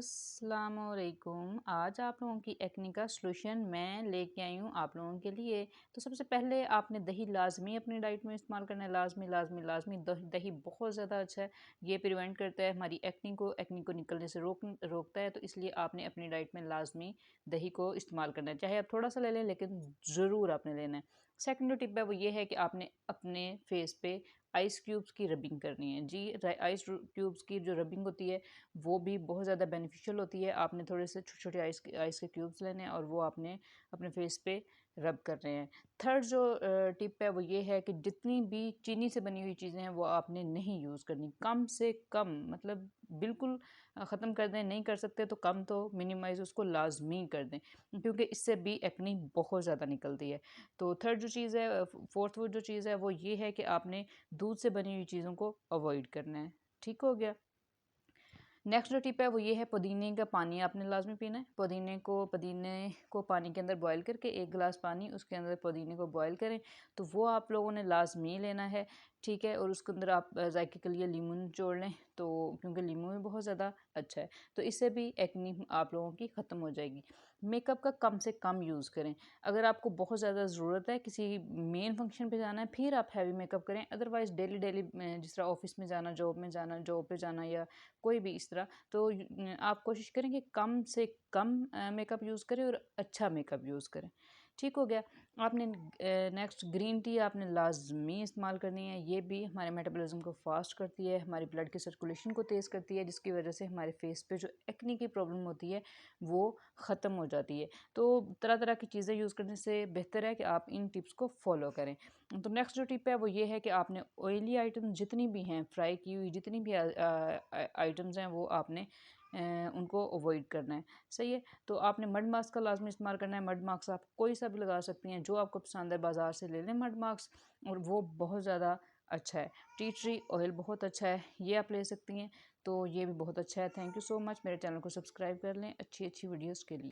अस्सलामुअलैकुम। आज आप लोगों की एक्ने का सलूशन मैं लेके आई हूँ आप लोगों के लिए। तो सबसे पहले आपने दही लाज़मी अपनी डाइट में इस्तेमाल करना है। लाज़मी लाज़मी लाज़मी दही बहुत ज़्यादा अच्छा है। ये प्रिवेंट करता है हमारी एक्ने को निकलने से रोकता है। तो इसलिए आपने अपनी डाइट में लाज़मी दही को इस्तेमाल करना है। चाहे आप थोड़ा सा ले लें, लेकिन ज़रूर आपने लेना है। सेकंड जो टिप है वो ये है कि आपने अपने फेस पे आइस क्यूब्स की रबिंग करनी है जी। आइस क्यूब्स की जो रबिंग होती है वो भी बहुत ज़्यादा बेनिफिशियल होती है। आपने थोड़े से छोटे छोटे आइस के क्यूब्स लेने हैं और वो आपने अपने फेस पे रब करने हैं। थर्ड जो टिप है वो ये है कि जितनी भी चीनी से बनी हुई चीज़ें हैं वो आपने नहीं यूज़ करनी। कम से कम मतलब बिल्कुल ख़त्म कर दें, नहीं कर सकते तो कम तो मिनिमाइज़ उसको लाजमी कर दें, क्योंकि इससे भी एक्ने बहुत ज़्यादा निकलती है। तो थर्ड जो चीज़ है, फोर्थ वो जो चीज़ है वो ये है कि आपने दूध से बनी हुई चीज़ों को अवॉइड करना है। ठीक हो गया। नेक्स्ट जो टिप है वो ये है, पुदीने का पानी आपने लाजमी पीना है। पुदीने को पानी के अंदर बॉयल करके 1 गिलास पानी उसके अंदर पुदीने को बॉयल करें, तो वो आप लोगों ने लाजमी लेना है। ठीक है। और उसके अंदर आप जायके के लिए लीमू निचोड़ लें, तो क्योंकि लीमू भी बहुत ज़्यादा अच्छा है, तो इससे भी एक्ने आप लोगों की ख़त्म हो जाएगी। मेकअप का कम से कम यूज़ करें। अगर आपको बहुत ज़्यादा ज़रूरत है, किसी मेन फंक्शन पे जाना है, फिर आप हैवी मेकअप करें। अदरवाइज़ डेली डेली जिस तरह ऑफिस में जाना, जॉब पे जाना या कोई भी इस तरह, तो आप कोशिश करें कि कम से कम मेकअप यूज़ करें और अच्छा मेकअप यूज़ करें। ठीक हो गया। आपने नेक्स्ट ग्रीन टी आपने लाजमी इस्तेमाल करनी है। ये भी हमारे मेटाबॉलिज्म को फास्ट करती है, हमारी ब्लड की सर्कुलेशन को तेज़ करती है, जिसकी वजह से हमारे फेस पे जो एक्ने की प्रॉब्लम होती है वो ख़त्म हो जाती है। तो तरह तरह की चीज़ें यूज़ करने से बेहतर है कि आप इन टिप्स को फॉलो करें। तो नेक्स्ट जो टिप है वो ये है कि आपने ऑयली आइटम जितनी भी हैं, फ्राई की हुई जितनी भी आइटम्स हैं, वो आपने उनको अवॉइड करना है। सही है। तो आपने मड मास्क का लाजमी इस्तेमाल करना है। मड मास्क आप कोई सा भी लगा सकती हैं, जो आपको पसंद है बाज़ार से ले लें मड मास्क, और वो बहुत ज़्यादा अच्छा है। टी ट्री ऑयल बहुत अच्छा है, ये आप ले सकती हैं। तो ये भी बहुत अच्छा है। Thank you so much. मेरे चैनल को सब्सक्राइब कर लें अच्छी अच्छी वीडियोज़ के लिए।